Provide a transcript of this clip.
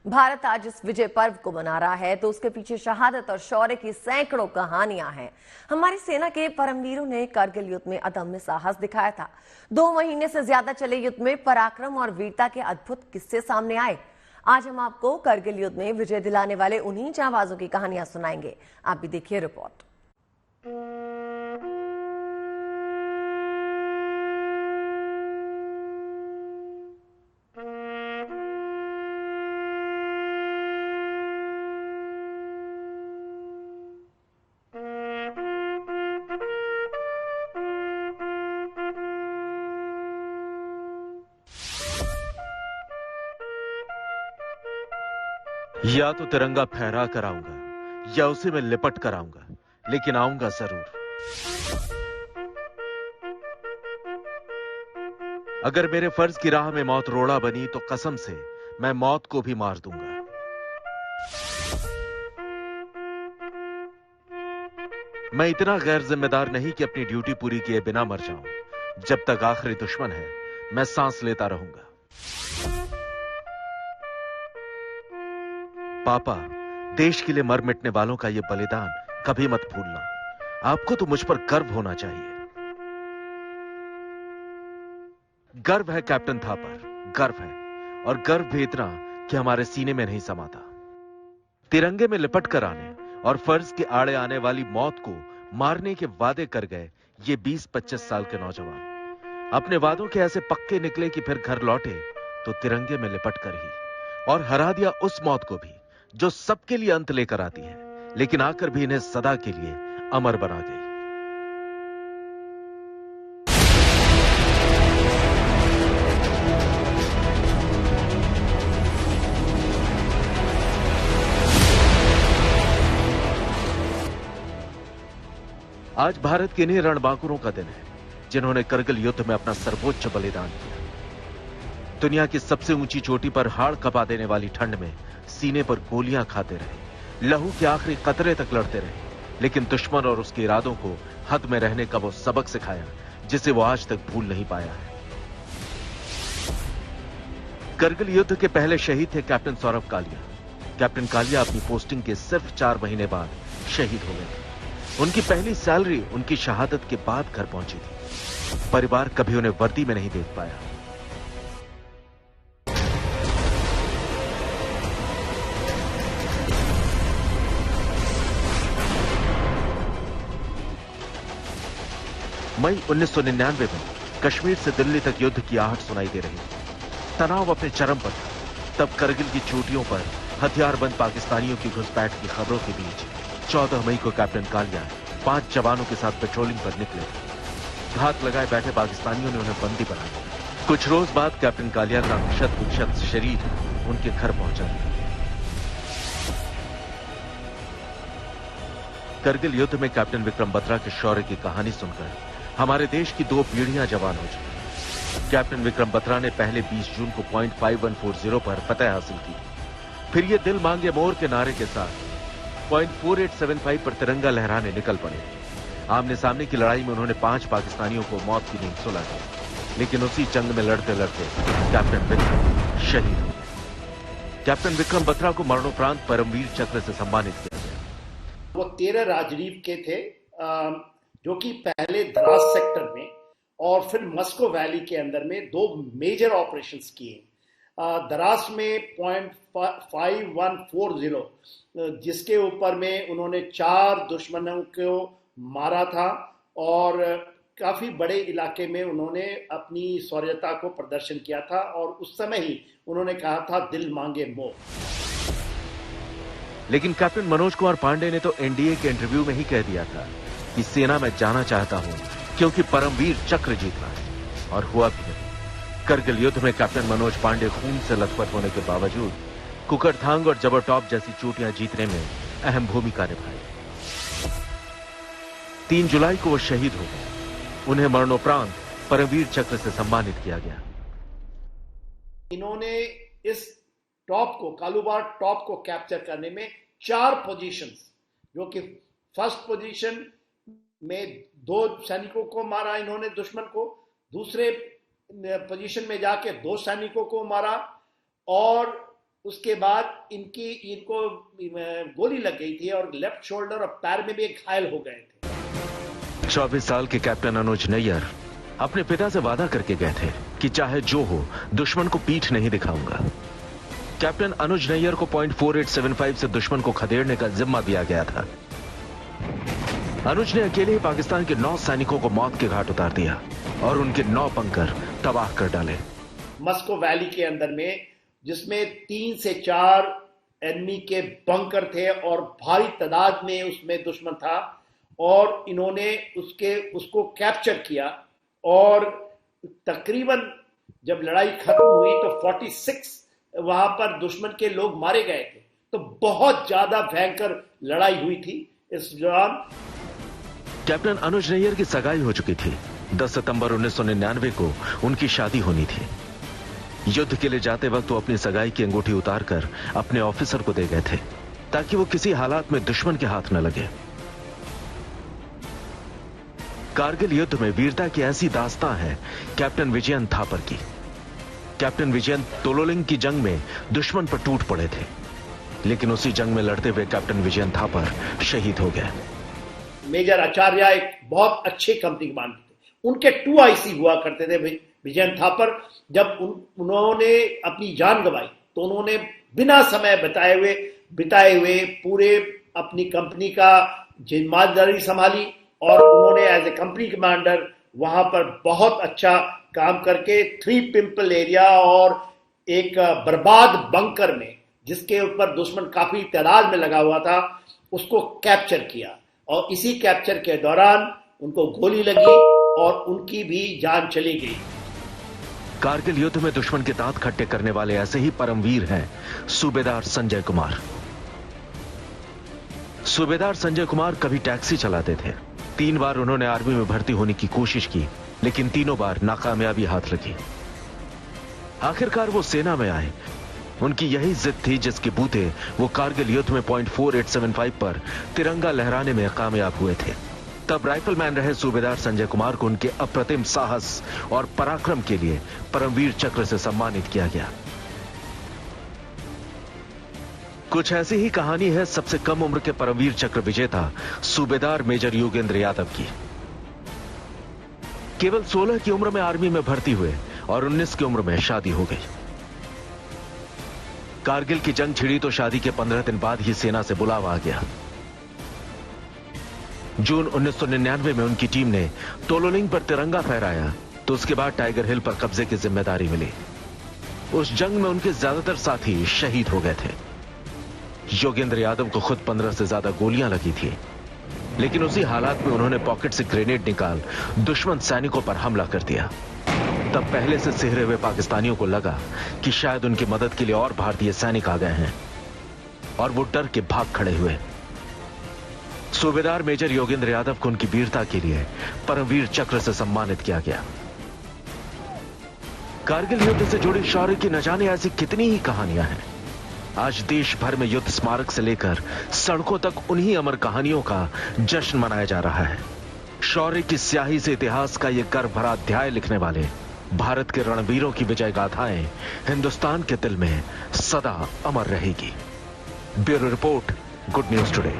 भारत आज इस विजय पर्व को मना रहा है तो उसके पीछे शहादत और शौर्य की सैकड़ों कहानियां हैं। हमारी सेना के परमवीरों ने करगिल युद्ध में अदम्य साहस दिखाया था। 2 महीने से ज्यादा चले युद्ध में पराक्रम और वीरता के अद्भुत किस्से सामने आए। आज हम आपको करगिल युद्ध में विजय दिलाने वाले उन्हीं जांबाजों की कहानियां सुनाएंगे। आप भी देखिए रिपोर्ट। या तो तिरंगा फहरा कर आऊंगा या उसे मैं लिपट कर आऊंगा, लेकिन आऊंगा जरूर। अगर मेरे फर्ज की राह में मौत रोड़ा बनी तो कसम से मैं मौत को भी मार दूंगा। मैं इतना गैर जिम्मेदार नहीं कि अपनी ड्यूटी पूरी किए बिना मर जाऊं। जब तक आखिरी दुश्मन है मैं सांस लेता रहूंगा। पापा, देश के लिए मर मिटने वालों का यह बलिदान कभी मत भूलना। आपको तो मुझ पर गर्व होना चाहिए। गर्व है कैप्टन थापर, गर्व है, और गर्व भी इतना कि हमारे सीने में नहीं समाता। तिरंगे में लिपट कर आने और फर्ज के आड़े आने वाली मौत को मारने के वादे कर गए ये 20-25 साल के नौजवान अपने वादों के ऐसे पक्के निकले कि फिर घर लौटे तो तिरंगे में लिपट कर ही, और हरा दिया उस मौत को भी जो सबके लिए अंत लेकर आती है, लेकिन आकर भी इन्हें सदा के लिए अमर बना गई। आज भारत के इन्हीं रणबांकुरों का दिन है जिन्होंने करगिल युद्ध में अपना सर्वोच्च बलिदान किया। दुनिया की सबसे ऊंची चोटी पर हाड़ कपा देने वाली ठंड में सीने पर गोलियां खाते रहे, लहू के आखिरी कतरे तक लड़ते रहे, लेकिन दुश्मन और उसके इरादों को हद में रहने का वो सबक सिखाया जिसे वो आज तक भूल नहीं पाया है। करगिल युद्ध के पहले शहीद थे कैप्टन सौरभ कालिया। कैप्टन कालिया अपनी पोस्टिंग के सिर्फ 4 महीने बाद शहीद हो गए थे। उनकी पहली सैलरी उनकी शहादत के बाद घर पहुंची थी। परिवार कभी उन्हें वर्दी में नहीं देख पाया। मई 1999 में कश्मीर से दिल्ली तक युद्ध की आहट सुनाई दे रही थी। तनाव अपने चरम पर था। तब करगिल की चोटियों पर हथियारबंद पाकिस्तानियों की घुसपैठ की खबरों के बीच 14 मई को कैप्टन कालिया 5 जवानों के साथ पेट्रोलिंग पर निकले। घात लगाए बैठे पाकिस्तानियों ने उन्हें बंदी बना लिया। कुछ रोज बाद कैप्टन कालिया का क्षत शरीर उनके घर पहुंचा था। करगिल युद्ध में कैप्टन विक्रम बत्रा के शौर्य की कहानी सुनकर हमारे देश की 2 पीढ़ियां जवान हो चुकी। कैप्टन विक्रम बत्रा ने पहले 20 जून को पॉइंट 5140 पर फतह हासिल की। फिर ये दिल मांगे मोर के नारे के साथ पॉइंट 4875 पर तिरंगा लहराने निकल पड़े। आमने सामने की लड़ाई में उन्होंने 5 पाकिस्तानियों को मौत की नींद सुला दी, लेकिन उसी जंग में लड़ते लड़ते कैप्टन विक्रम शहीद हो गए। कैप्टन विक्रम बत्रा को मरणोपरांत परमवीर चक्र से सम्मानित किया गया। वो 13 राजरीव के थे, जो कि पहले द्रास सेक्टर में और फिर मस्को वैली के अंदर में 2 मेजर ऑपरेशंस किए। द्रास में पॉइंट 5140 जिसके ऊपर में उन्होंने 4 दुश्मनों को मारा था और काफी बड़े इलाके में उन्होंने अपनी शौर्यता को प्रदर्शन किया था, और उस समय ही उन्होंने कहा था दिल मांगे मोर। लेकिन कैप्टन मनोज कुमार पांडे ने तो एनडीए के इंटरव्यू में ही कह दिया था कि सेना में जाना चाहता हूं क्योंकि परमवीर चक्र जीतना है, और हुआ भी। करगिल युद्ध में कैप्टन मनोज पांडे खून से लथपथ होने के बावजूद कुकरथांग और जबरटॉप जैसी चोटियां जीतने में अहम भूमिका निभाई। 3 जुलाई को वो शहीद हो गए। उन्हें मरणोपरांत परमवीर चक्र से सम्मानित किया गया। इन्होंने इस टॉप को, कालूबार टॉप को कैप्चर करने में 4 पोजीशंस, जो कि फर्स्ट पोजीशन में 2 सैनिकों को मारा इन्होंने दुश्मन को, दूसरे पोजीशन में जाके 2 सैनिकों को मारा, और उसके बाद इनको गोली लग गई थी और लेफ्ट शोल्डर और पैर में भी घायल हो गए थे। 24 साल के कैप्टन अनुज नैयर अपने पिता से वादा करके गए थे कि चाहे जो हो दुश्मन को पीठ नहीं दिखाऊंगा। कैप्टन अनुज नैयर को .4875 से दुश्मन को खदेड़ने का जिम्मा दिया गया था। अनुज ने अकेले ही पाकिस्तान के 9 सैनिकों को मौत के घाट उतार दिया और उनके 9 बंकर तबाह कर डाले। मस्को वैली के अंदर में, जिसमें 3 से 4 एनिमी के बंकर थे और भारी तादाद में उसमें दुश्मन था, और इन्होंने उसको कैप्चर किया। और तकरीबन जब लड़ाई खत्म हुई तो 46 वहां पर दुश्मन के लोग मारे गए थे। तो बहुत ज्यादा भयंकर लड़ाई हुई थी इस दौरान। कैप्टन अनुज नैयर की सगाई हो चुकी थी। 10 सितंबर 1999 को उनकी शादी होनी थी। युद्ध के लिए जाते वक्त वो अपनी सगाई की अंगूठी उतारकर अपने ऑफिसर को दे गए थे ताकि वो किसी हालात में दुश्मन के हाथ न लगे। कारगिल युद्ध में वीरता की ऐसी दास्तां है कैप्टन विजयन थापर की। कैप्टन विजयन तोलोलिंग की जंग में दुश्मन पर टूट पड़े थे, लेकिन उसी जंग में लड़ते हुए कैप्टन विजयन थापर शहीद हो गए। मेजर आचार्य एक बहुत अच्छे कंपनी कमांडर थे। उनके 2IC हुआ करते थे विजयन थापर। जब उन्होंने अपनी जान गंवाई तो उन्होंने बिना समय बिताए हुए पूरे अपनी कंपनी का जिम्मेदारी संभाली, और उन्होंने एज ए कंपनी कमांडर वहां पर बहुत अच्छा काम करके 3 पिंपल एरिया और एक बर्बाद बंकर में, जिसके ऊपर दुश्मन काफी तादाद में लगा हुआ था, उसको कैप्चर किया। और इसी कैप्चर के दौरान उनको गोली लगी और उनकी भी जान चली गई। कारगिल युद्ध में दुश्मन के दांत खट्टे करने वाले ऐसे ही परमवीर हैं सूबेदार संजय कुमार। सूबेदार संजय कुमार कभी टैक्सी चलाते थे। 3 बार उन्होंने आर्मी में भर्ती होने की कोशिश की, लेकिन तीनों बार नाकामयाबी हाथ लगी। आखिरकार वो सेना में आए। उनकी यही जिद थी जिसके बूते वो कारगिल युद्ध में .4875 पर तिरंगा लहराने में कामयाब हुए थे। तब राइफलमैन रहे सूबेदार संजय कुमार को उनके अप्रतिम साहस और पराक्रम के लिए परमवीर चक्र से सम्मानित किया गया। कुछ ऐसी ही कहानी है सबसे कम उम्र के परमवीर चक्र विजेता सूबेदार मेजर योगेंद्र यादव की। केवल 16 की उम्र में आर्मी में भर्ती हुए और 19 की उम्र में शादी हो गई। कारगिल की जंग छिड़ी तो शादी के 15 दिन बाद ही सेना से बुलावा आ गया। जून 1999 में उनकी टीम ने तोलोलिंग पर तिरंगा फहराया तो उसके बाद टाइगर हिल पर कब्जे की जिम्मेदारी मिली। उस जंग में उनके ज्यादातर साथी शहीद हो गए थे। योगेंद्र यादव को खुद 15 से ज्यादा गोलियां लगी थी, लेकिन उसी हालात में उन्होंने पॉकेट से ग्रेनेड निकाल दुश्मन सैनिकों पर हमला कर दिया। तब पहले से सिहरे हुए पाकिस्तानियों को लगा कि शायद उनकी मदद के लिए और भारतीय सैनिक आ गए हैं, और वो डर के भाग खड़े हुए। सूबेदार मेजर योगेंद्र यादव को उनकी वीरता के लिए परमवीर चक्र से सम्मानित किया गया। कारगिल युद्ध से जुड़ी शौर्य की न जाने ऐसी कितनी ही कहानियां हैं। आज देश भर में युद्ध स्मारक से लेकर सड़कों तक उन्हीं अमर कहानियों का जश्न मनाया जा रहा है। शौर्य की स्याही से इतिहास का यह गर्व भरा अध्याय लिखने वाले भारत के रणवीरों की विजय गाथाएं हिंदुस्तान के दिल में सदा अमर रहेगी। Bureau report, good news today.